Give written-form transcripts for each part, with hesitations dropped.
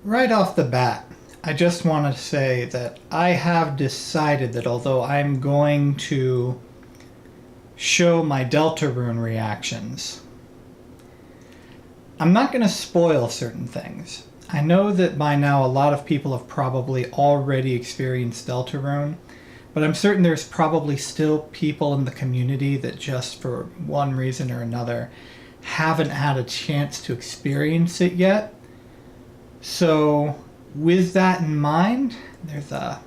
Right off the bat, I just want to say that I have decided that although I'm going to show my Deltarune reactions, I'm not going to spoil certain things. I know that by now a lot of people have probably already experienced Deltarune, but I'm certain there's probably still people in the community that just for one reason or another haven't had a chance to experience it yet. So with that in mind, there's a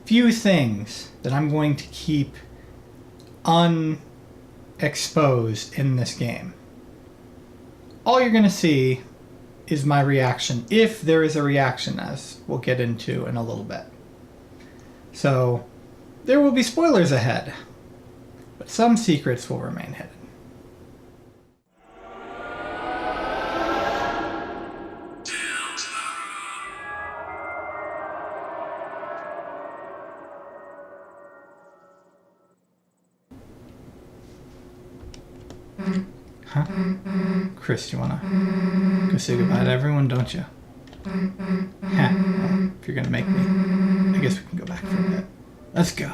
few things that I'm going to keep unexposed in this game. All you're going to see is my reaction, if there is a reaction, as we'll get into in a little bit. So there will be spoilers ahead, but some secrets will remain hidden. Huh? Chris, you wanna go say goodbye to everyone, don't you? Well, if you're gonna make me, I guess we can go back for a bit. Let's go.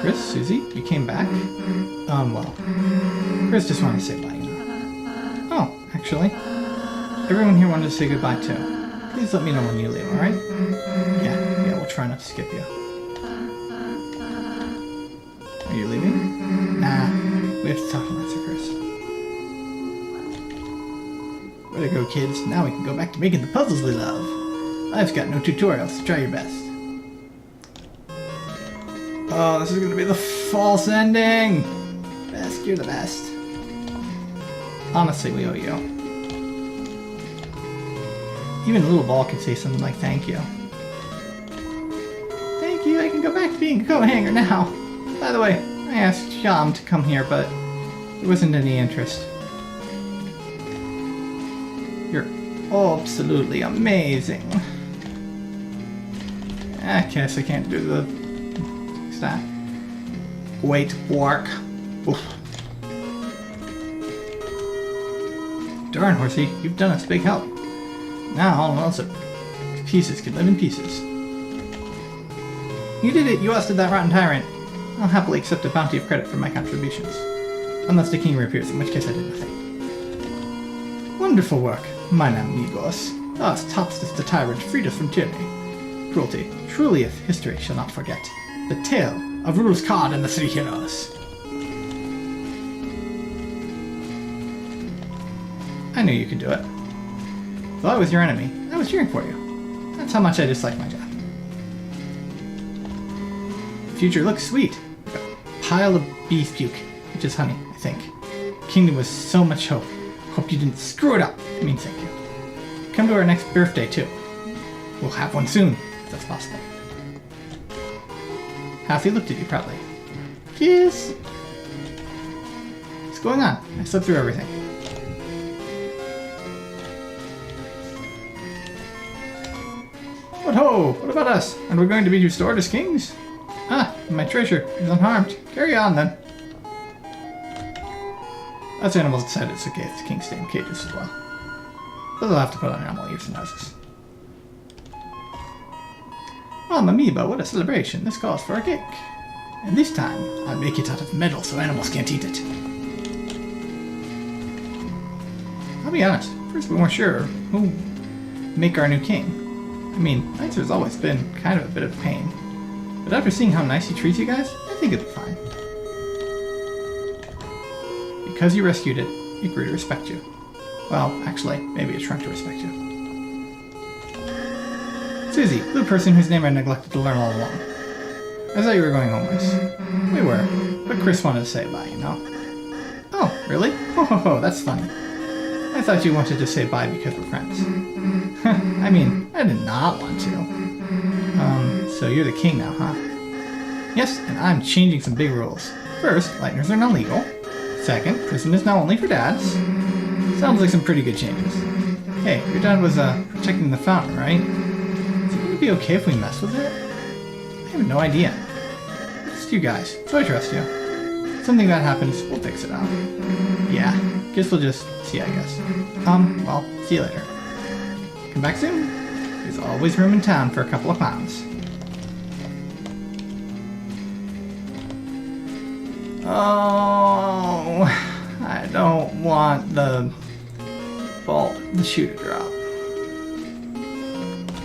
Chris, Susie, you came back? Well, Chris just wanted to say bye, you know. Oh, actually, everyone here wanted to say goodbye too. Please let me know when you leave, alright? Yeah, we'll try not to skip you. Are you leaving? Nah, we have to talk about it, Chris. Way to go, kids. Now we can go back to making the puzzles we love. I've got no tutorials, so try your best. Oh, this is gonna be the false ending! Best, you're the best. Honestly, we owe you. Even a little ball could say something like thank you. Thank you, I can go back to being a coat hanger now. By the way, I asked Sham to come here, but there wasn't any interest. You're absolutely amazing. I guess I can't do the stat. Great work. Oof. Darn, Horsey, you've done us big help. Now all else pieces can live in pieces. You did it, you ousted that rotten tyrant. I'll happily accept a bounty of credit for my contributions. Unless the king reappears, in which case I did nothing. Wonderful work, mine amigos. Thus tops the tyrant freed us from tyranny. Cruelty, truly if history shall not forget. The tale of Rule's Card and the Three Heroes. I knew you could do it. Though I was your enemy, I was cheering for you. That's how much I dislike my job. The future looks sweet. Pile of beef puke, which is honey, I think. Kingdom was so much hope. Hope you didn't screw it up. I mean, thank you. Come to our next birthday, too. We'll have one soon, if that's possible. Halfie looked at you proudly. Kiss! What's going on? I slept through everything. What ho! What about us? And we're going to be restored as kings? Ah, my treasure is unharmed. Carry on, then. Us animals decided it's okay if the kings stay in cages as well. But they'll have to put on animal ears and noses. Oh, Amoeba, what a celebration. This calls for a cake. And this time, I'll make it out of metal so animals can't eat it. I'll be honest, first we weren't sure who'll make our new king. I mean, Nicer's always been kind of a bit of a pain. But after seeing how nice he treats you guys, I think it'll be fine. Because you rescued it, it grew to respect you. Well, actually, maybe it shrunk to respect you. Susie, blue person whose name I neglected to learn all along. I thought you were going homeless. We were, but Chris wanted to say bye, you know. Oh, really? Ho ho ho, that's funny. I thought you wanted to say bye because we're friends. I mean, I did not want to. So you're the king now, huh? Yes, and I'm changing some big rules. First, lighteners are now legal. Second, prison is now only for dads. Sounds like some pretty good changes. Hey, your dad was protecting the fountain, right? Is it going to be okay if we mess with it? I have no idea. It's you guys, so I trust you. If something bad happens, we'll fix it out. Yeah, Guess we'll just see, I guess. Well, see you later. Come back soon. There's always room in town for a couple of clowns. Oh, I don't want the shoe to drop.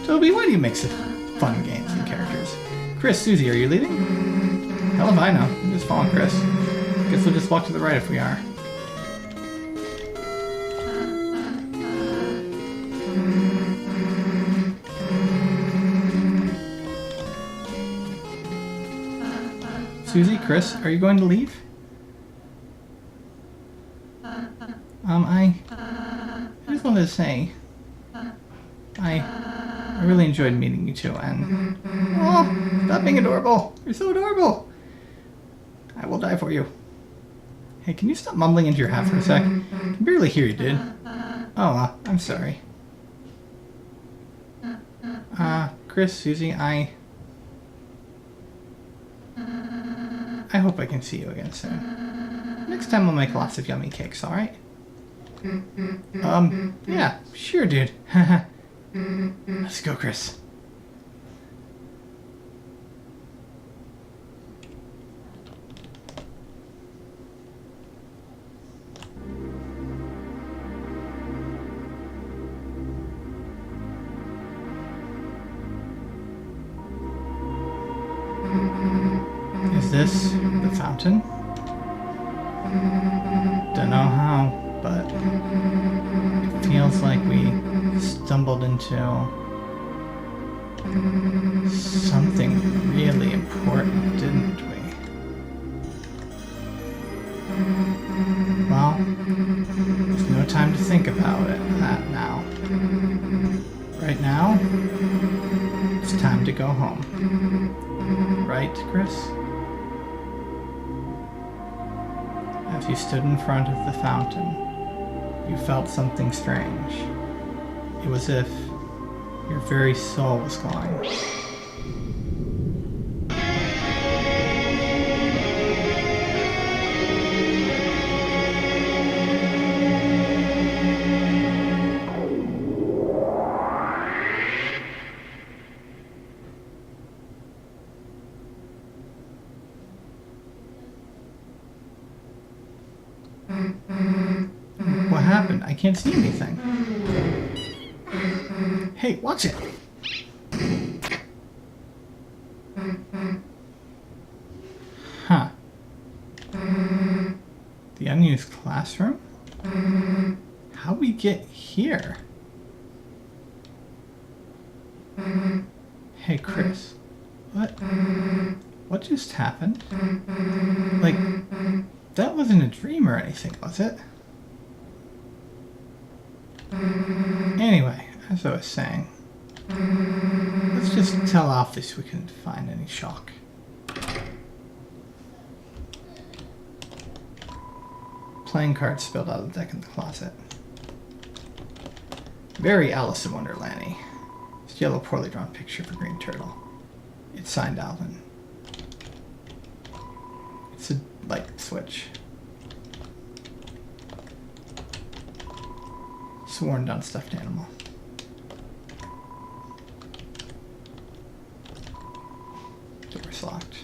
Toby, why do you mix fun games and characters? Chris, Susie, are you leaving? Hell if I know. I'm just following Chris. Guess we'll just walk to the right if we are. Susie, Chris, are you going to leave? I just wanted to say, I really enjoyed meeting you two, and oh, stop being adorable. You're so adorable. I will die for you. Hey, can you stop mumbling into your hat for a sec? I can barely hear you, dude. Oh, I'm sorry. Chris, Susie, I hope I can see you again soon. Next time we'll make lots of yummy cakes, alright? Yeah, sure, dude. Let's go, Chris. Is this the fountain? Don't know how, but it feels like we stumbled into something really important, didn't we? Well, there's no time to think about that now. Right now, it's time to go home. Right, Chris? As you stood in front of the fountain, you felt something strange. It was as if your very soul was glowing. What happened? I can't see anything. Hey, watch it! Huh. The unused classroom? How'd we get here? Hey, Chris. What just happened? Like, that wasn't a dream or anything, was it? Anyway, as I was saying, let's just tell Alphys we couldn't find any shock. Playing cards spilled out of the deck in the closet. Very Alice in Wonderland-y. This yellow, poorly drawn picture of a green turtle. It's signed Alvin. It's a light switch. Worn down stuffed animal. Door's locked.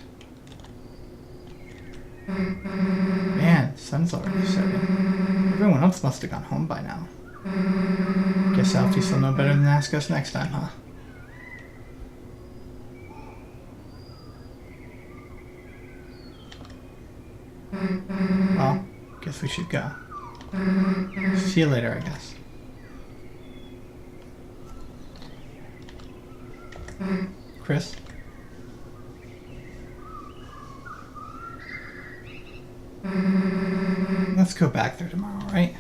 Man, sun's already setting. Everyone else must have gone home by now. Guess Alphys will know better than ask us next time, huh? Well, guess we should go. See you later, I guess. Chris? Let's go back there tomorrow, right?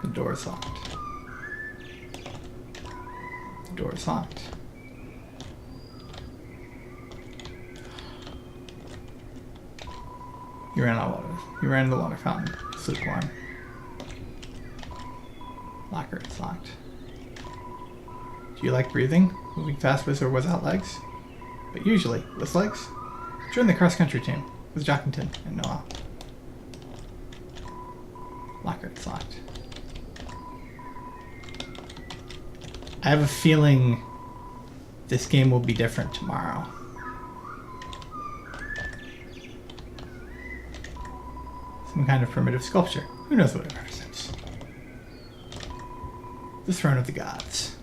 The door's locked. The door's locked. You ran out of water. You ran to the water fountain. It's lukewarm. Locker is locked. Do you like breathing? moving fast with or without legs, but usually with legs. Join the cross-country team with Jockington and Noah. Lockhart's locked. I have a feeling this game will be different tomorrow. Some kind of primitive sculpture. Who knows what it represents? The Throne of the Gods.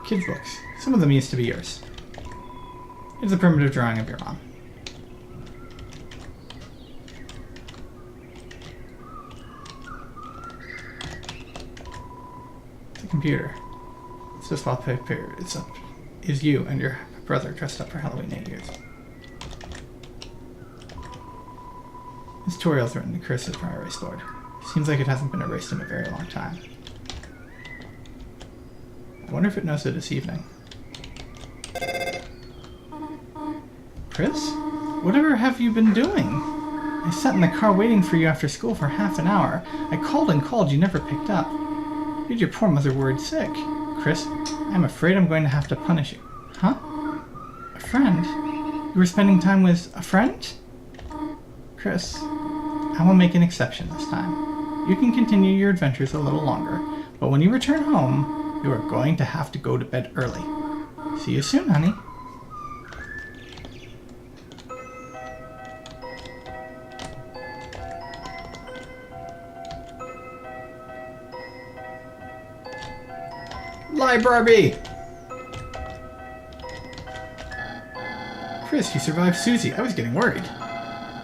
Kids' books. Some of them used to be yours. It's a primitive drawing of your mom. It's a computer. It's just wallpaper. It's up. Is you and your brother dressed up for Halloween 8 years. This tutorial's written in cursive from my erase board. Seems like it hasn't been erased in a very long time. I wonder if it knows that it's evening. Chris? Whatever have you been doing? I sat in the car waiting for you after school for half an hour. I called and called, you never picked up. Made your poor mother worried sick. Chris, I'm afraid I'm going to have to punish you. Huh? A friend? You were spending time with a friend? Chris, I will make an exception this time. You can continue your adventures a little longer, but when you return home, you are going to have to go to bed early. See you soon, honey. Lie, Barbie! Chris, you survived Susie. I was getting worried.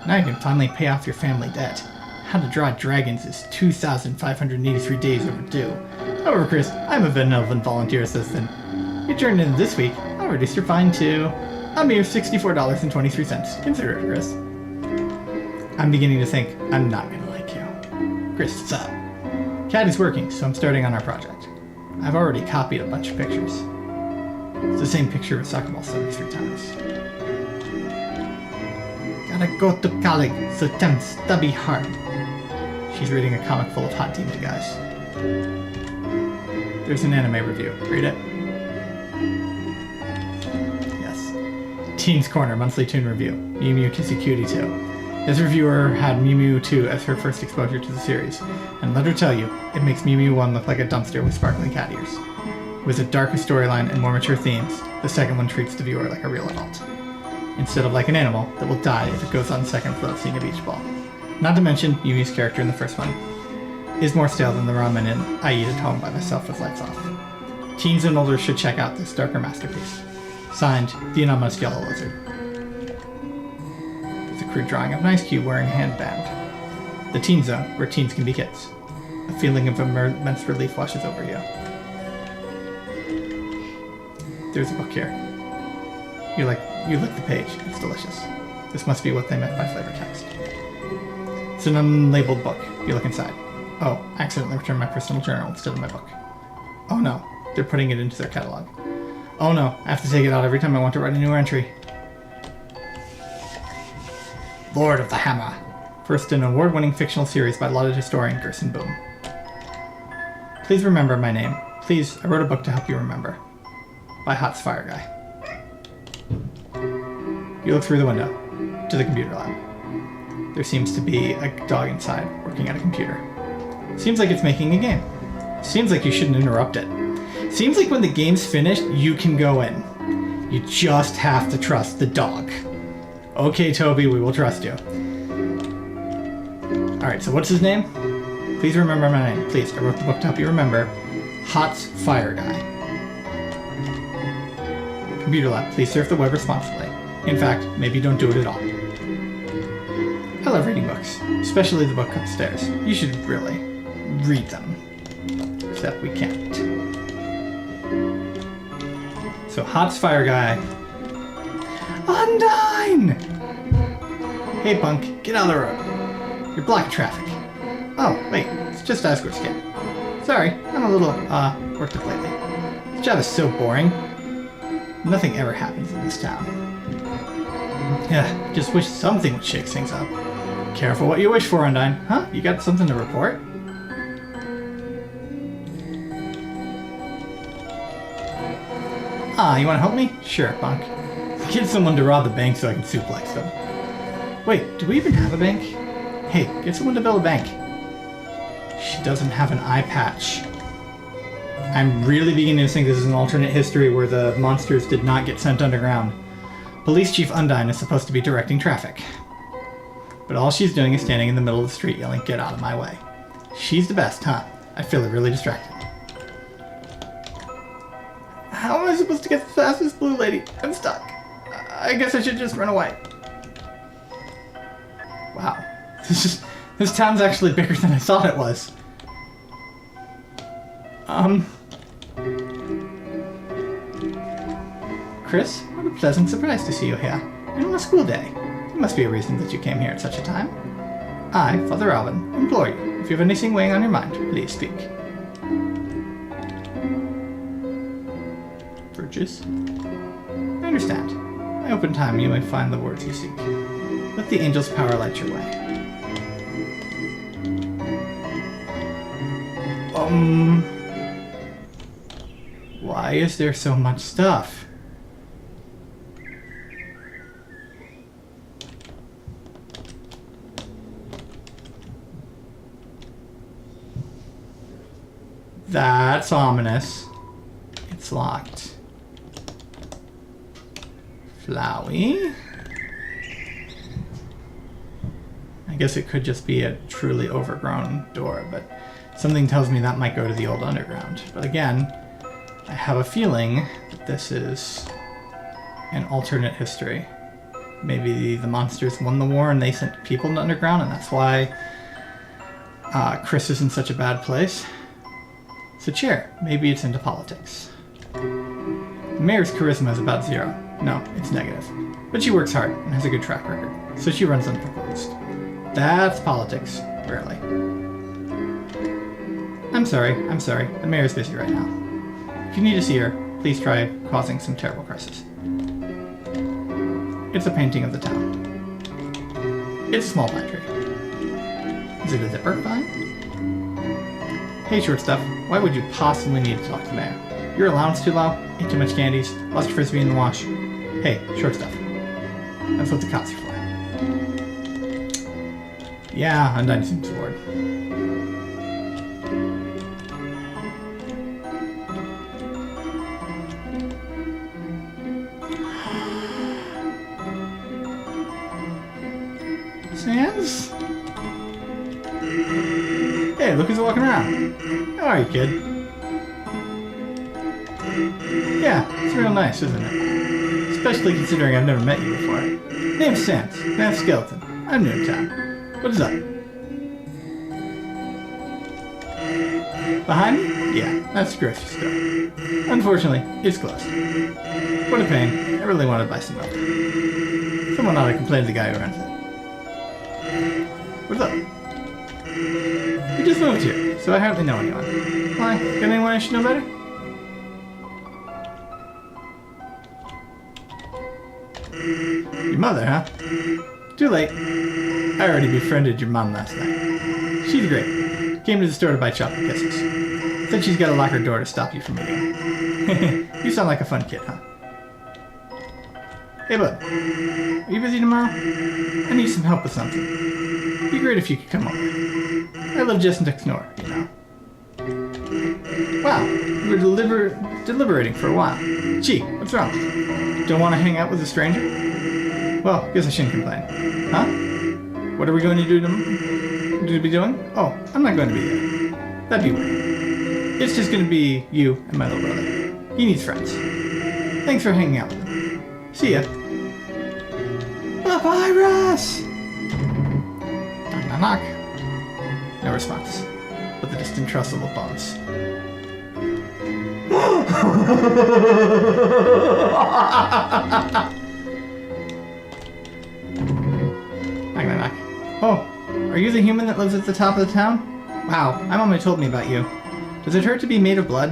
Now you can finally pay off your family debt. How to Draw Dragons is 2,583 days overdue. However, Chris, I'm a benevolent volunteer assistant. You turned in this week, I'll reduce your fine to a mere $64.23. Consider it, Chris. I'm beginning to think I'm not gonna like you. Chris, what's up? Cat is working, so I'm starting on our project. I've already copied a bunch of pictures. It's the same picture of a soccer ball 73 times. Gotta go to college, so Tim's stubby hard. She's reading a comic full of hot demon guys. There's an anime review. Read it. Yes. Teen's Corner Monthly Toon Review. Mew Mew Kissy Cutie 2. This reviewer had Mew Mew 2 as her first exposure to the series, and let her tell you, it makes Mew Mew 1 look like a dumpster with sparkling cat ears. With a darker storyline and more mature themes, the second one treats the viewer like a real adult, instead of like an animal that will die if it goes on second without seeing a beach ball. Not to mention, Mew Mew's character in the first one is more stale than the ramen I eat at home by myself with lights off. Teens and older should check out this darker masterpiece. Signed, the Anonymous Yellow Lizard. It's a crude drawing of an ice cube wearing a handband. The Teen Zone, where teens can be kids. A feeling of immense relief washes over you. There's a book here. You lick the page. It's delicious. This must be what they meant by flavor text. It's an unlabeled book. You look inside. Oh, I accidentally returned my personal journal instead of my book. Oh no, they're putting it into their catalog. Oh no, I have to take it out every time I want to write a new entry. Lord of the Hammer. First in an award-winning fictional series by lauded historian Gerson Boom. Please remember my name. Please, I wrote a book to help you remember. By Hot's Fire Guy. You look through the window to the computer lab. There seems to be a dog inside, working at a computer. Seems like it's making a game. Seems like you shouldn't interrupt it. Seems like when the game's finished, you can go in. You just have to trust the dog. Okay, Toby, we will trust you. Alright, so what's his name? Please remember my name. Please, I wrote the book to help you remember. Hot's Fire Guy. Computer lab, please surf the web responsibly. In fact, maybe don't do it at all. I love reading books, especially the book upstairs. You should really read them. Except we can't. So, Hot's Fire Guy. Undine! Hey, punk, get out of the road. You're blocking traffic. Oh, wait, it's just Asgore's kid. Sorry, I'm a little, worked up lately. This job is so boring. Nothing ever happens in this town. Yeah, just wish something would shake things up. Careful what you wish for, Undine. Huh? You got something to report? Ah, you want to help me? Sure, punk. Get someone to rob the bank so I can suplex them. Wait, do we even have a bank? Hey, get someone to build a bank. She doesn't have an eye patch. I'm really beginning to think this is an alternate history where the monsters did not get sent underground. Police Chief Undyne is supposed to be directing traffic. But all she's doing is standing in the middle of the street yelling, "Get out of my way." She's the best, huh? I feel really distracted. How am I supposed to get past this blue lady? I'm stuck. I guess I should just run away. Wow. This town's actually bigger than I thought it was. Chris, what a pleasant surprise to see you here. And on a school day. There must be a reason that you came here at such a time. I, Father Alvin, implore you, if you have anything weighing on your mind, please speak. Burgess? I understand. I hope in time you may find the words you seek. Let the angel's power light your way. Why is there so much stuff? That's ominous. It's locked. Flowey? I guess it could just be a truly overgrown door, but something tells me that might go to the old underground. But again, I have a feeling that this is an alternate history. Maybe the monsters won the war and they sent people to underground, and that's why Chris is in such a bad place. So chair, maybe it's into politics. The mayor's charisma is about 0. No, it's negative. But she works hard and has a good track record, so she runs unproposed. That's politics, rarely. I'm sorry. The mayor's busy right now. If you need to see her, please try causing some terrible crisis. It's a painting of the town. It's a small pine tree. Is it a zipper vine? Hey, short stuff. Why would you possibly need to talk to the mayor? Your allowance too low? Ate too much candies? Lost your frisbee in the wash? Hey, short stuff. That's what the cops are for. Yeah, Undyne seems bored. Sans? Hey, look who's walking around. How are you, kid? Yeah, it's real nice, isn't it? Especially considering I've never met you before. Name's Sans, Sans Skeleton. I'm new in town. What is up? Behind me? Yeah, that's the grocery store. Unfortunately, it's closed. What a pain. I really want to buy some milk. Someone ought to complain to the guy who runs it. What's up? We just moved here, so I hardly know anyone. Why? Got anyone I should know better? Your mother, huh? Too late. I already befriended your mom last night. She's great. Came to the store to buy chocolate kisses. Said she's got to lock her door to stop you from eating. You sound like a fun kid, huh? Hey, bud. Are you busy tomorrow? I need some help with something. It'd be great if you could come over. I live just next door, you know. Wow, you were deliberating for a while. Gee, what's wrong? Don't want to hang out with a stranger? Well, guess I shouldn't complain. Huh? What are we going to do to be doing? Oh, I'm not going to be there. That'd be weird. It's just going to be you and my little brother. He needs friends. Thanks for hanging out with him. See ya. Papyrus! Knock, knock, knock. No response. But the distant rustle of bones. Knock, knock, knock. Oh, are you the human that lives at the top of the town? Wow, my mama told me about you. Does it hurt to be made of blood?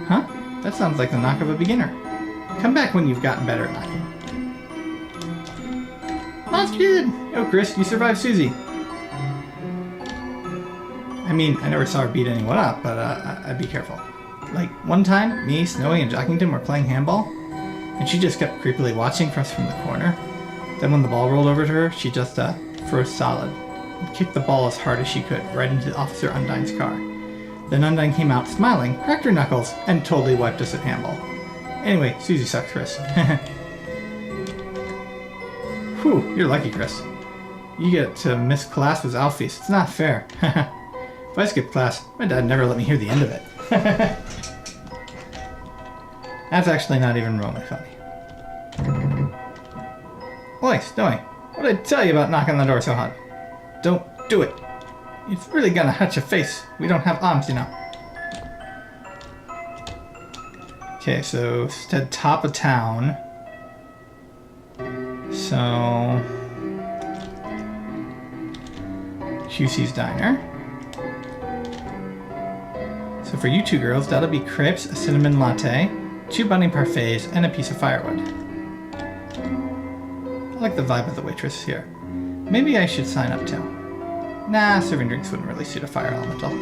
Huh? That sounds like the knock of a beginner. Come back when you've gotten better at knocking. Monster Kid! Oh, Chris, you survived Susie. I mean, I never saw her beat anyone up, but I'd be careful. Like, one time, me, Snowy, and Jockington were playing handball, and she just kept creepily watching for us from the corner. Then when the ball rolled over to her, she just froze solid and kicked the ball as hard as she could right into Officer Undine's car. Then Undine came out smiling, cracked her knuckles, and totally wiped us at handball. Anyway, Susie sucks, Chris. Whew, you're lucky, Chris. You get to miss class with Alphys. It's not fair. If I skipped class, my dad never let me hear the end of it. That's actually not even remotely funny. Oi, Snowy, what did I tell you about knocking on the door so hard? Don't do it. It's really gonna hurt your face. We don't have arms, you know. Okay, so instead top of town. So QC's Diner. So for you two girls, that'll be crepes, a cinnamon latte, 2 bunny parfaits, and a piece of firewood. I like the vibe of the waitress here. Maybe I should sign up too. Nah, serving drinks wouldn't really suit a fire elemental.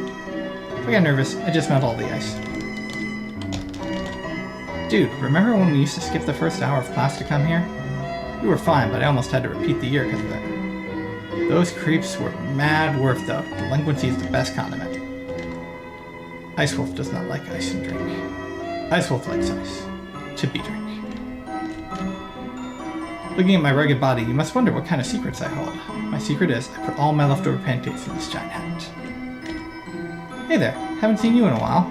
If I got nervous, I just melt all the ice. Dude, remember when we used to skip the first hour of class to come here? We were fine, but I almost had to repeat the year because of it. Those creeps were mad worth though. Delinquency is the best condiment. Ice Wolf does not like ice and drink. Ice Wolf likes ice. To be drink. Looking at my rugged body, you must wonder what kind of secrets I hold. My secret is, I put all my leftover pancakes in this giant hat. Hey there, haven't seen you in a while.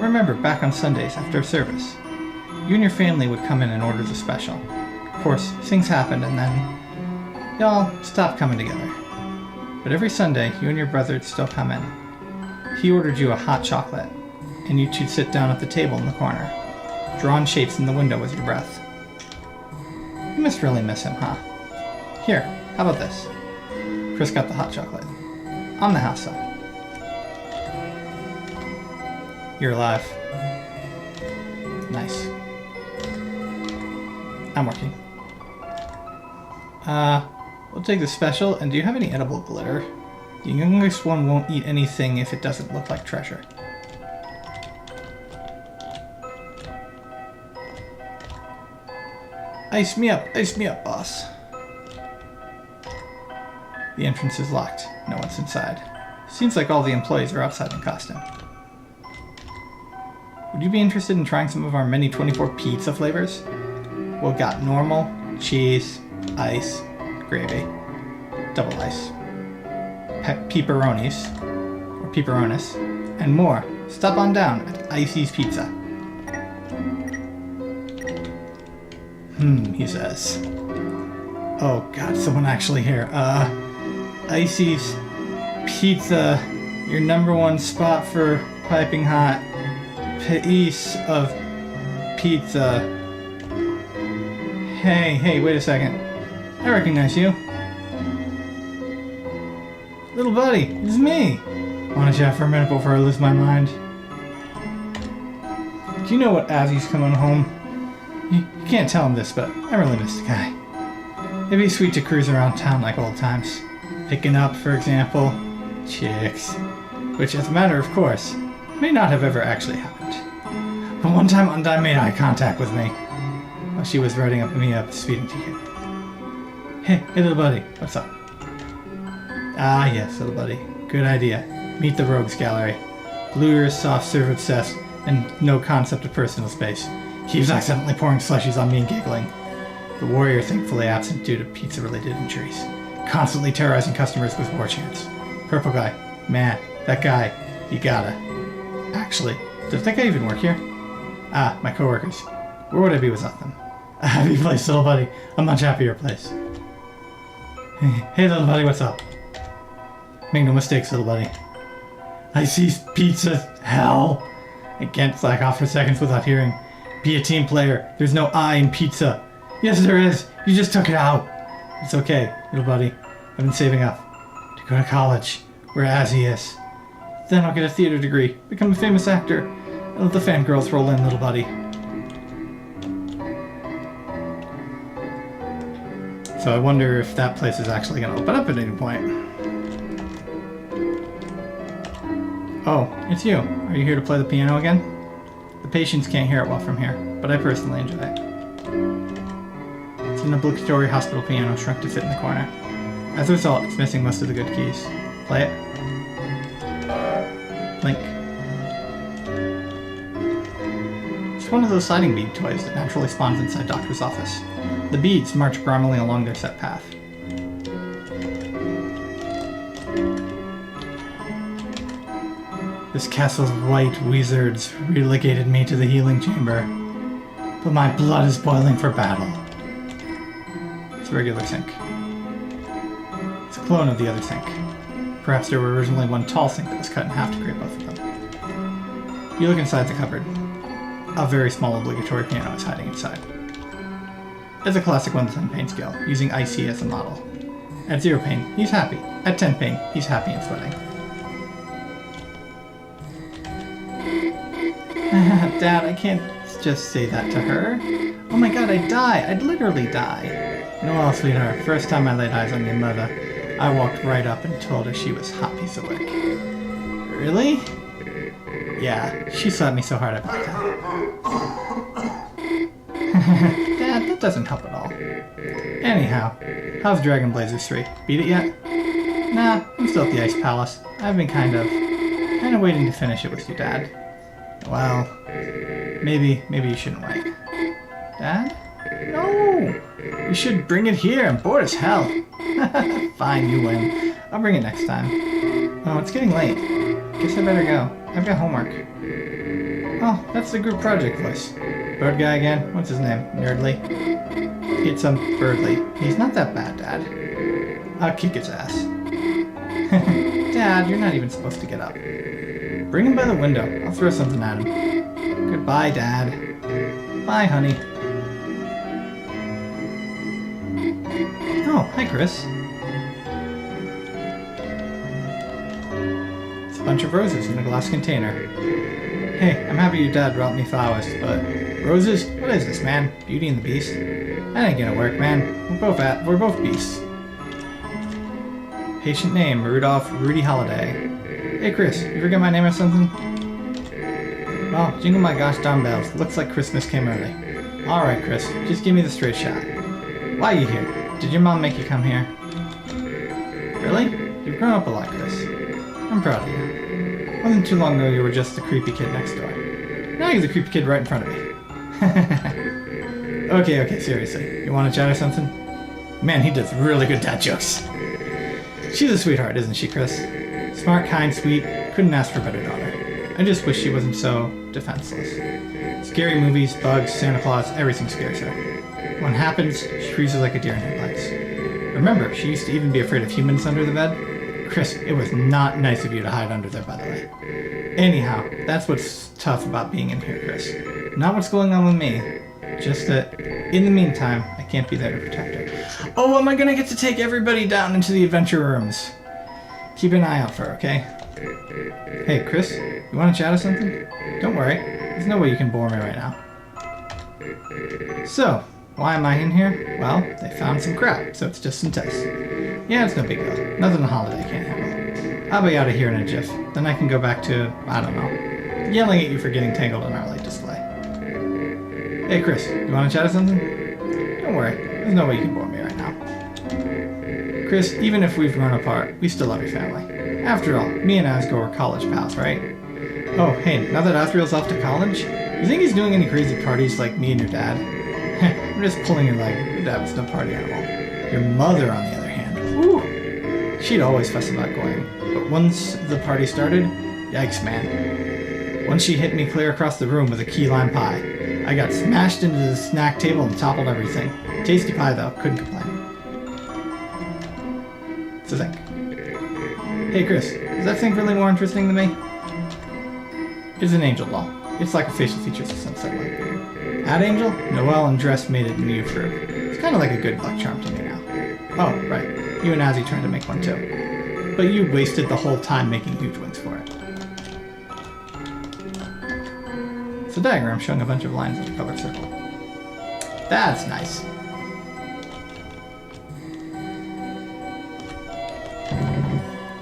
Remember, back on Sundays after service, you and your family would come in and order the special. Of course, things happened and then y'all stopped coming together. But every Sunday, you and your brother would still come in. He ordered you a hot chocolate, and you two'd sit down at the table in the corner, drawing shapes in the window with your breath. You must really miss him, huh? Here, how about this? Chris got the hot chocolate. On the house side. You're alive. Nice. I'm working. We'll take the special, and do you have any edible glitter? The youngest one won't eat anything if it doesn't look like treasure. Ice me up, boss. The entrance is locked. No one's inside. Seems like all the employees are outside in costume. Would you be interested in trying some of our many 24 pizza flavors? We've got normal, cheese, ice, gravy, double ice, pepperonis, or pepperonis, and more. Stop on down at Icy's Pizza. He says. Oh god, someone actually here. Icy's Pizza, your #1 spot for piping hot piece of pizza. Hey, wait a second. I recognize you. Little buddy, it's me. Wanna chat for a minute before I lose my mind? Do you know what Azzy's coming home? You can't tell him this, but I really miss the guy. It'd be sweet to cruise around town like old times. Picking up, for example, chicks. Which, as a matter of course, may not have ever actually happened. But one time Undine made eye contact with me while she was writing me a speeding ticket. Hey little buddy, what's up? Ah yes, little buddy, good idea. Meet the Rogues Gallery. Blue ears, soft serve obsessed, and no concept of personal space. Keeps accidentally pouring slushies on me and giggling. The warrior thankfully absent due to pizza-related injuries. Constantly terrorizing customers with war chants. Purple guy, man, that guy, you gotta. Actually, does that guy even work here? Ah, my coworkers. Where would I be without them? A happy place, little buddy. A much happier place. Hey, little buddy, what's up? Make no mistakes, little buddy. I see pizza, hell. I can't slack off for seconds without hearing. Be a team player. There's no I in pizza. Yes, there is. You just took it out. It's okay, little buddy. I've been saving up to go to college, where Azzy is. Then I'll get a theater degree, become a famous actor, and let the fangirls roll in, little buddy. So I wonder if that place is actually going to open up at any point. Oh, it's you. Are you here to play the piano again? The patients can't hear it well from here, but I personally enjoy it. It's an obligatory hospital piano shrunk to fit in the corner. As a result, it's missing most of the good keys. Play it. Blink. It's one of those sliding bead toys that naturally spawns inside Doctor's office. The beads march grommily along their set path. This castle's white wizards relegated me to the healing chamber, but my blood is boiling for battle. It's a regular sink. It's a clone of the other sink. Perhaps there were originally one tall sink that was cut in half to create both of them. You look inside the cupboard. A very small obligatory piano is hiding inside. It's a classic 1 to 10 pain scale, using Icy as a model. At 0 pain, he's happy. At 10 pain, he's happy and sweating. Dad, I can't just say that to her. Oh my god, I'd die. I'd literally die. Noel, sweetheart, first time I laid eyes on your mother, I walked right up and told her she was hot piece of work. Really? Yeah, she slapped me so hard I blacked out. Dad, that doesn't help at all. Anyhow, how's Dragon Blazers 3? Beat it yet? Nah, I'm still at the Ice Palace. I've been kind of waiting to finish it with you, Dad. Well, maybe you shouldn't wait. Dad? No! You should bring it here. I'm bored as hell. Fine, you win. I'll bring it next time. Oh, it's getting late. Guess I better go. I've got homework. Oh, that's the group project voice. Bird guy again? What's his name? Nerdly? It's Birdly. He's not that bad, Dad. I'll kick his ass. Dad, you're not even supposed to get up. Bring him by the window. I'll throw something at him. Goodbye, Dad. Bye, honey. Oh, hi, Chris. It's a bunch of roses in a glass container. Hey, I'm happy your dad brought me flowers, but roses? What is this, man? Beauty and the Beast? That ain't gonna work, man. We're both beasts. Patient name, Rudolph Rudy Holiday. Hey, Chris, you forget my name or something? Oh, jingle my gosh darn bells. Looks like Christmas came early. Alright, Chris, just give me the straight shot. Why are you here? Did your mom make you come here? Really? You've grown up a lot, Chris. I'm proud of you. Wasn't too long ago you were just the creepy kid next door. Now you're the creepy kid right in front of me. Okay, seriously. You want to chat or something? Man, he does really good dad jokes. She's a sweetheart, isn't she, Chris? Smart, kind, sweet. Couldn't ask for a better daughter. I just wish she wasn't so defenseless. Scary movies, bugs, Santa Claus, everything scares her. When it happens, she freezes like a deer in headlights. Remember, she used to even be afraid of humans under the bed? Chris, it was not nice of you to hide under there, by the way. Anyhow, that's what's tough about being in here, Chris. Not what's going on with me. Just that, in the meantime, I can't be there to protect her. Oh, am I gonna get to take everybody down into the adventure rooms? Keep an eye out for her, okay? Hey, Chris, you want to chat or something? Don't worry, there's no way you can bore me right now. So, why am I in here? Well, they found some crap, so it's just some tests. Yeah, it's no big deal. Nothing a holiday can't handle. I'll be out of here in a jiff. Then I can go back to, I don't know, yelling at you for getting tangled in our light display. Hey, Chris, you want to chat or something? Don't worry, there's no way you can bore me right now. Chris, even if we've grown apart, we still love your family. After all, me and Asgore were college pals, right? Oh, hey, now that Asriel's off to college, you think he's doing any crazy parties like me and your dad? I'm just pulling your leg. Your dad was no party animal. Your mother, on the other hand, whew, she'd always fuss about going. But once the party started, yikes, man. Once she hit me clear across the room with a key lime pie. I got smashed into the snack table and toppled everything. Tasty pie, though. Couldn't complain. So think. Hey, Chris, is that thing really more interesting than me? It's an angel doll. It's like a facial features of some sort. Ad Angel? Noelle and Dress made it new for. It's kind of like a good luck charm to me now. Oh, right. You and Azzy tried to make one too. But you wasted the whole time making huge ones for it. It's a diagram showing a bunch of lines in a colored circle. That's nice.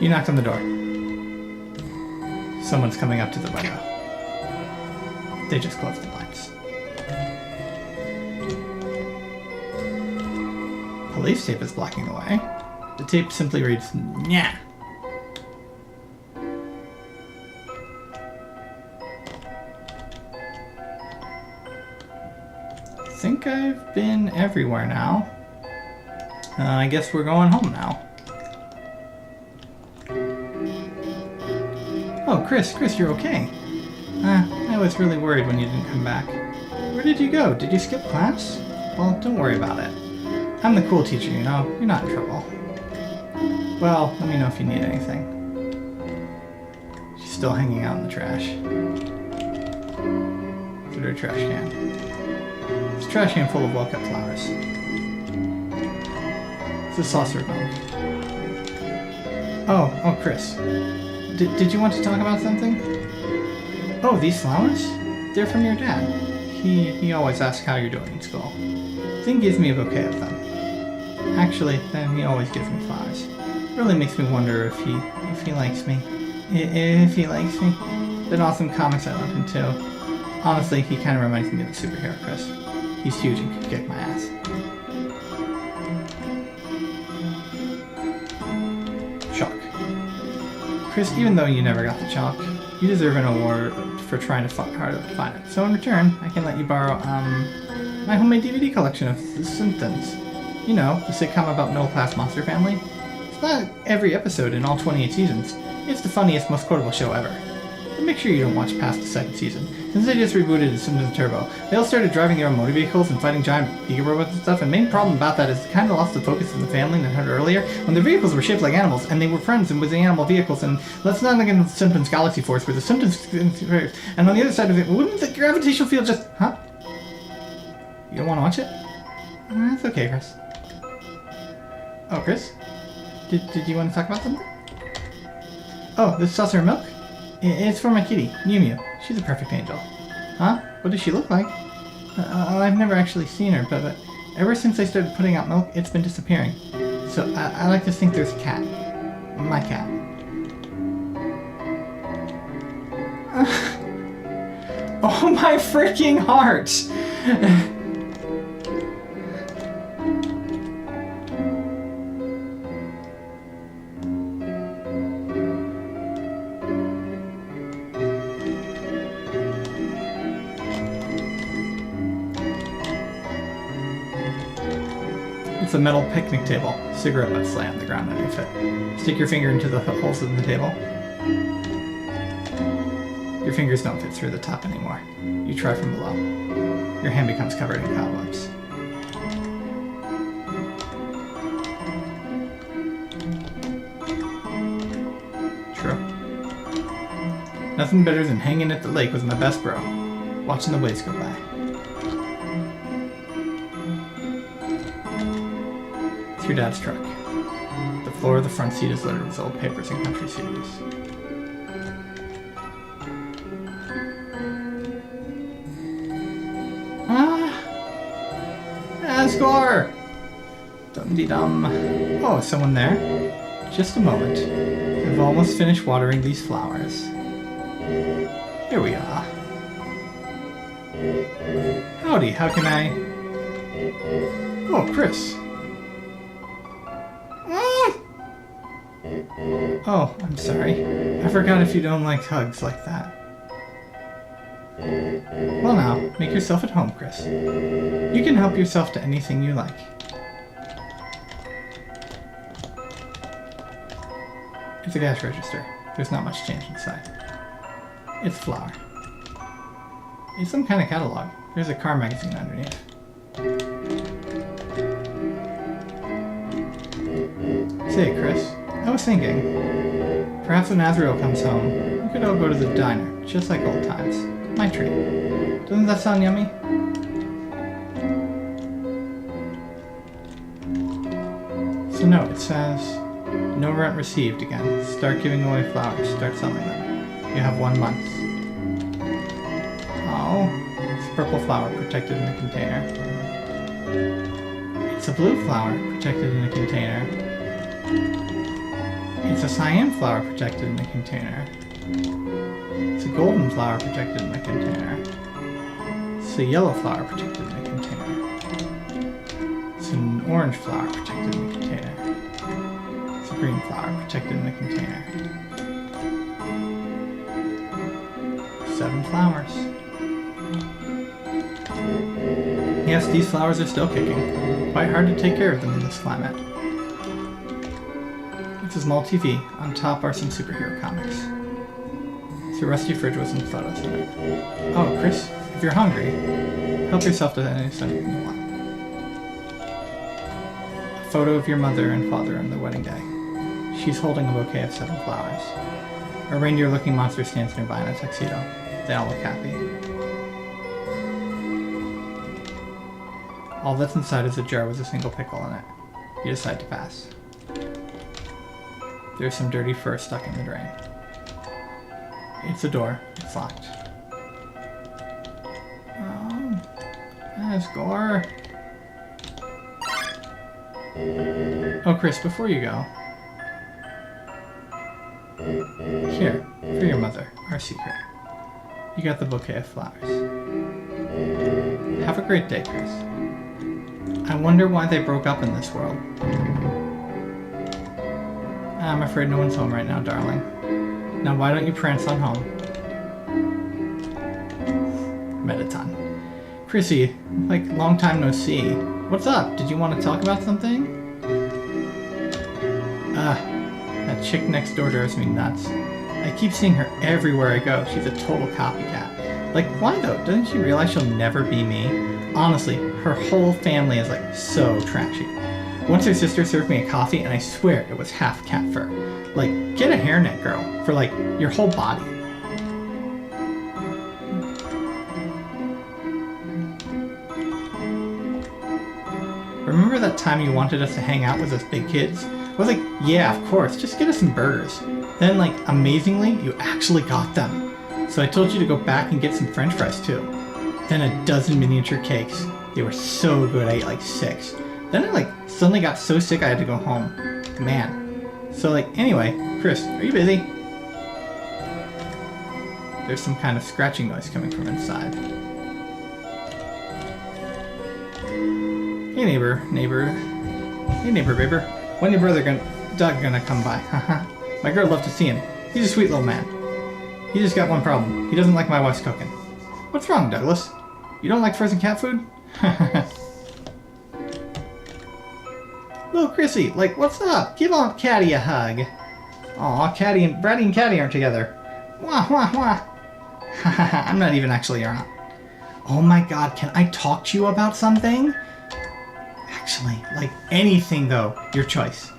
You knocked on the door. Someone's coming up to the window. They just closed the blinds. Police tape is blocking the way. The tape simply reads, "Nyah." I think I've been everywhere now. I guess we're going home now. Oh, Chris, you're okay. I was really worried when you didn't come back. Where did you go? Did you skip class? Well, don't worry about it. I'm the cool teacher, you know. You're not in trouble. Well, let me know if you need anything. She's still hanging out in the trash. Look at her trash can. It's a trash can full of well-kept flowers. It's a saucer of milk. Oh, Chris. Did you want to talk about something? Oh, these flowers? They're from your dad. He always asks how you're doing in school. Then gives me a bouquet of them. Actually, then he always gives me flowers. Really makes me wonder if he likes me. If he likes me. Then awesome comics I love him too. Honestly, he kind of reminds me of a superhero, Chris. He's huge and could kick my ass. Chalk. Chris, even though you never got the chalk, you deserve an award for trying to hard to find it. So in return, I can let you borrow my homemade DVD collection of The Simpsons. You know, the sitcom about middle-class monster family. It's not every episode in all 28 seasons. It's the funniest, most quotable show ever. But make sure you don't watch past the second season. Since they just rebooted The Simpsons Turbo, they all started driving their own motor vehicles and fighting giant giga robots and stuff, and the main problem about that is it kind of lost the focus of the family that I heard earlier, when their vehicles were shaped like animals, and they were friends and with the animal vehicles, and let's not look into the Simpsons Galaxy Force, where the Simpsons... And on the other side of it, wouldn't the gravitational field just... Huh? You don't want to watch it? That's okay, Chris. Oh, Chris? Did you want to talk about something? Oh, this saucer of milk? It's for my kitty, Mew Mew. She's a perfect angel. Huh? What does she look like? I've never actually seen her, but ever since I started putting out milk, it's been disappearing. So I like to think there's a cat. My cat. Oh my freaking heart! It's a metal picnic table. Cigarette butts lay on the ground underneath it. Stick your finger into the holes in the table. Your fingers don't fit through the top anymore. You try from below. Your hand becomes covered in cobwebs. True. Nothing better than hanging at the lake with my best bro, watching the waves go by. It's your dad's truck. The floor of the front seat is littered with old papers and country CDs. Score! Dum-de-dum. Oh, is someone there? Just a moment. I've almost finished watering these flowers. Here we are. Howdy, how can I... Oh, Chris. Oh, I'm sorry. I forgot if you don't like hugs like that. Well now, make yourself at home, Chris. You can help yourself to anything you like. It's a cash register. There's not much change inside. It's flour. It's some kind of catalog. There's a car magazine underneath. Say, Chris, I was thinking, perhaps when Azrael comes home, we could all go to the diner, just like old times. My treat. Doesn't that sound yummy? So no, it says, no rent received again. Start giving away flowers. Start selling them. You have 1 month. Oh, it's a purple flower protected in a container. It's a blue flower protected in a container. It's a cyan flower protected in a container. It's a golden flower protected in the container. It's a yellow flower protected in the container. It's an orange flower protected in the container. It's a green flower protected in the container. 7 flowers. Yes, these flowers are still kicking. Quite hard to take care of them in this climate. It's a small TV. On top are some superhero comics. The rusty fridge with some photos in it. Oh, Chris, if you're hungry, help yourself to anything you want. A photo of your mother and father on their wedding day. She's holding a bouquet of 7 flowers. A reindeer-looking monster stands nearby in a tuxedo. They all look happy. All that's inside is a jar with a single pickle in it. You decide to pass. There's some dirty fur stuck in the drain. It's a door. It's locked. Oh, yes, Gore. Oh, Chris, before you go. Here, for your mother, our secret. You got the bouquet of flowers. Have a great day, Chris. I wonder why they broke up in this world. I'm afraid no one's home right now, darling. Now why don't you prance on home? Mediton. Chrissy, like, long time no see. What's up? Did you want to talk about something? That chick next door drives me nuts. I keep seeing her everywhere I go. She's a total copycat. Like, why though? Doesn't she realize she'll never be me? Honestly, her whole family is like so trashy. Once her sister served me a coffee and I swear it was half cat fur. Like, get a hairnet, girl, for like your whole body. Remember that time you wanted us to hang out with us big kids? I was like, yeah, of course, just get us some burgers. Then, like, amazingly, you actually got them. So I told you to go back and get some french fries too. Then a dozen miniature cakes. They were so good, I ate like 6. Then I like suddenly got so sick I had to go home. Man. So like, anyway, Chris, are you busy? There's some kind of scratching noise coming from inside. Hey neighbor. Hey neighbor, baber. When your dog gonna come by? Haha. My girl'd love to see him. He's a sweet little man. He just got one problem. He doesn't like my wife's cooking. What's wrong, Douglas? You don't like frozen cat food? Little Chrissy, like, what's up? Give Aunt Caddy a hug. Aw, Braddy and Caddy aren't together. Wah, wah, wah. I'm not even actually your aunt. Oh my god, can I talk to you about something? Actually, like anything though, your choice.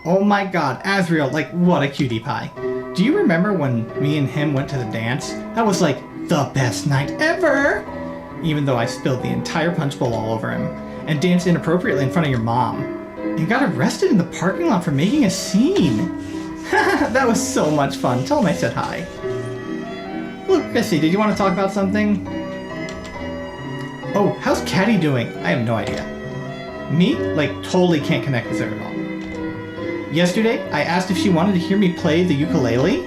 Oh my god, Azrael, like what a cutie pie. Do you remember when me and him went to the dance? That was like the best night ever! Even though I spilled the entire punch bowl all over him, and danced inappropriately in front of your mom, and got arrested in the parking lot for making a scene. That was so much fun. Tell him I said hi. Look, Chrissy, did you want to talk about something? Oh, how's Caddy doing? I have no idea. Me? Like, totally can't connect with her at all. Yesterday, I asked if she wanted to hear me play the ukulele.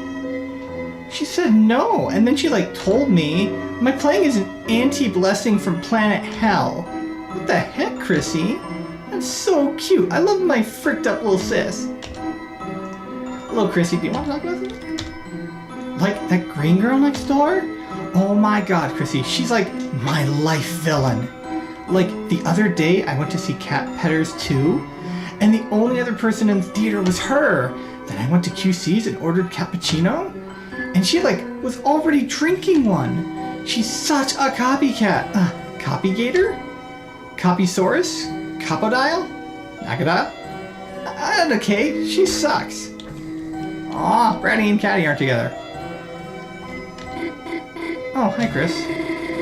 She said no, and then she like told me my playing is an anti-blessing from planet hell. What the heck, Chrissy? That's so cute. I love my fricked up little sis. Hello, Chrissy. Do you want to talk about something? Like that green girl next door? Oh my god, Chrissy. She's like my life villain. Like the other day, I went to see Cat Petters 2, and the only other person in the theater was her. Then I went to QC's and ordered cappuccino, and she like was already drinking one. She's such a copycat. Copygator? Copysaurus? Copodile? Nagadile? Okay, she sucks. Aw, Braddy and Caddy aren't together. Oh, hi Chris.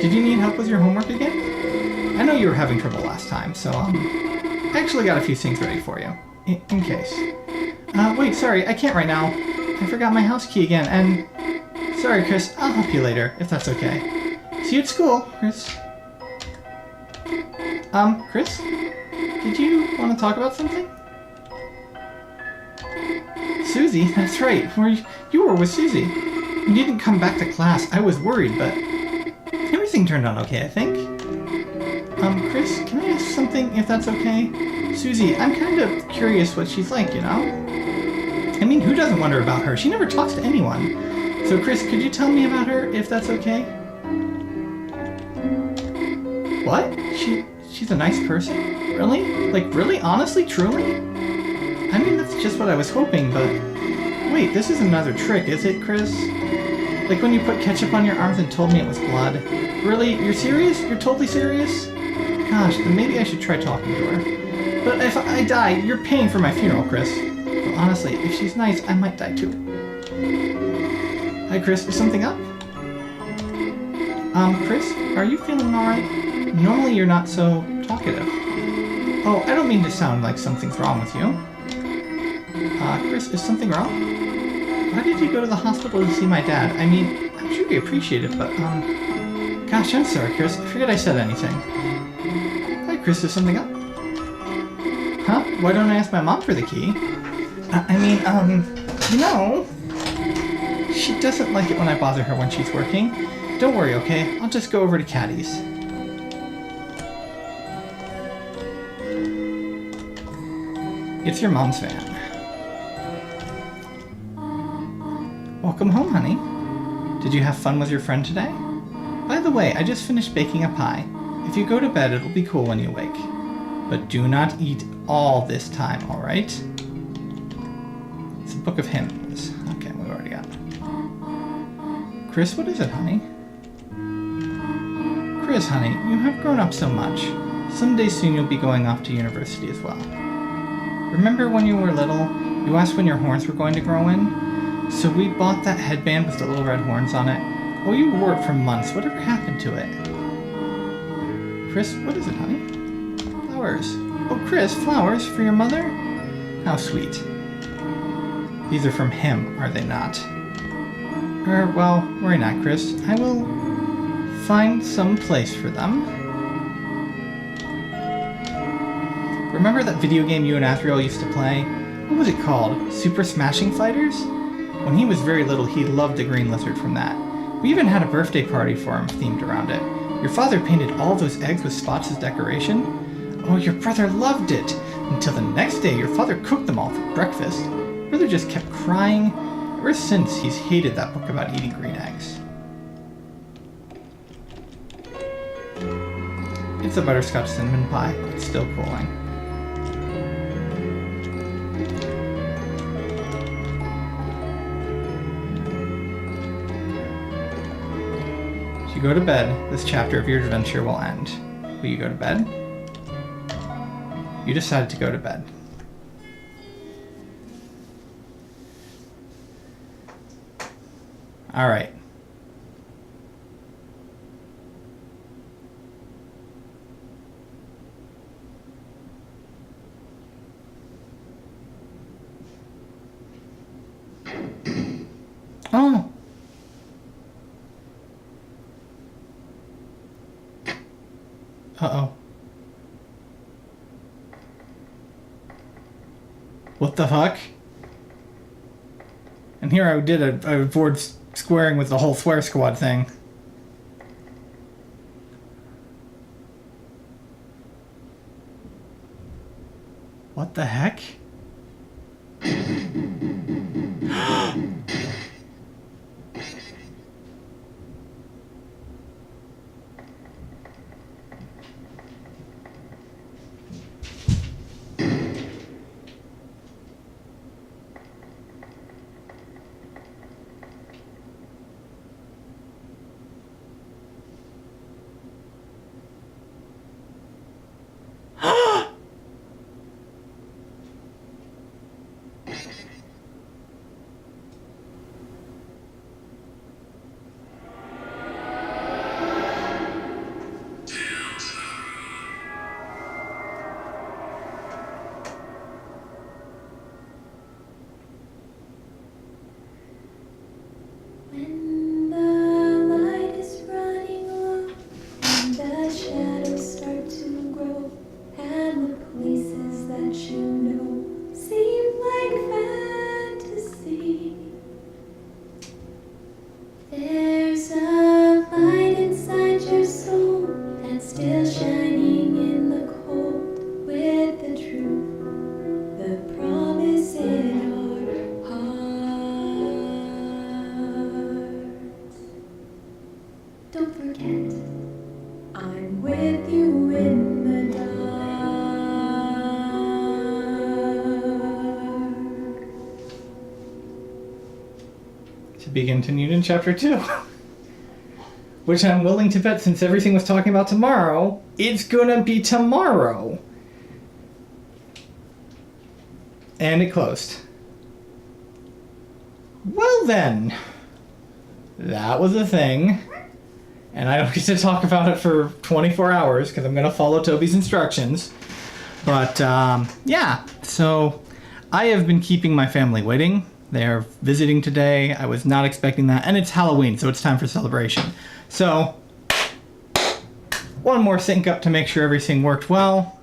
Did you need help with your homework again? I know you were having trouble last time, so I actually got a few things ready for you. In case. Wait, sorry, I can't right now. I forgot my house key again, and... Sorry, Chris, I'll help you later, if that's okay. See you at school, Chris. Chris? Did you want to talk about something? Susie, that's right. You were with Susie. When you didn't come back to class, I was worried, but everything turned out okay, I think. Chris, can I ask something, if that's okay? Susie, I'm kind of curious what she's like, you know? I mean, who doesn't wonder about her? She never talks to anyone. So, Chris, could you tell me about her, if that's okay? What? She's a nice person? Really? Like, really? Honestly? Truly? I mean, that's just what I was hoping, but... Wait, this is another trick, is it, Chris? Like when you put ketchup on your arms and told me it was blood. Really? You're serious? You're totally serious? Gosh, then maybe I should try talking to her. But if I die, you're paying for my funeral, Chris. But honestly, if she's nice, I might die too. Hi, Chris. Is something up? Chris, are you feeling alright? Normally you're not so talkative. Oh, I don't mean to sound like something's wrong with you. Chris, is something wrong? Why did you go to the hospital to see my dad? I mean, I'm sure he appreciate it, but, gosh, I'm sorry, Chris. I forget I said anything. Hi, Chris, is something up? Huh? Why don't I ask my mom for the key? You know, she doesn't like it when I bother her when she's working. Don't worry, okay? I'll just go over to Caddy's. It's your mom's van. Welcome home, honey. Did you have fun with your friend today? By the way, I just finished baking a pie. If you go to bed, it'll be cool when you wake. But do not eat all this time, alright? It's a book of hymns. Okay, we already got it. Chris, what is it, honey? Chris, honey, you have grown up so much. Someday soon you'll be going off to university as well. Remember when you were little, you asked when your horns were going to grow in? So we bought that headband with the little red horns on it. Oh, you wore it for months. Whatever happened to it? Chris, what is it, honey? Flowers. Oh, Chris, flowers for your mother? How sweet. These are from him, are they not? Well, worry not, Chris. I will find some place for them. Remember that video game you and Azrael used to play? What was it called? Super Smashing Fighters? When he was very little, he loved the green lizard from that. We even had a birthday party for him themed around it. Your father painted all those eggs with spots as decoration. Oh, your brother loved it! Until the next day, your father cooked them all for breakfast. Your brother just kept crying. Ever since, he's hated that book about eating green eggs. It's a butterscotch cinnamon pie. It's still cooling. Go to bed, this chapter of your adventure will end. Will you go to bed? You decided to go to bed. All right. Oh. Uh-oh. What the fuck? And here I did a board squaring with the whole swear squad thing. What the heck? Don't forget, I'm with you in the dark. To be continued in chapter 2. Which I'm willing to bet, since everything was talking about tomorrow, it's gonna be tomorrow. And it closed. Well then, that was a thing. And I don't get to talk about it for 24 hours because I'm gonna follow Toby's instructions. But yeah, so I have been keeping my family waiting. They're visiting today. I was not expecting that. And it's Halloween, so it's time for celebration. So, one more sync up to make sure everything worked well.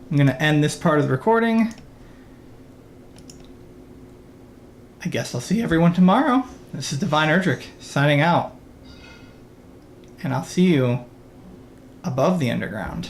I'm going to end this part of the recording. I guess I'll see everyone tomorrow. This is Divine Erdrick signing out. And I'll see you above the underground.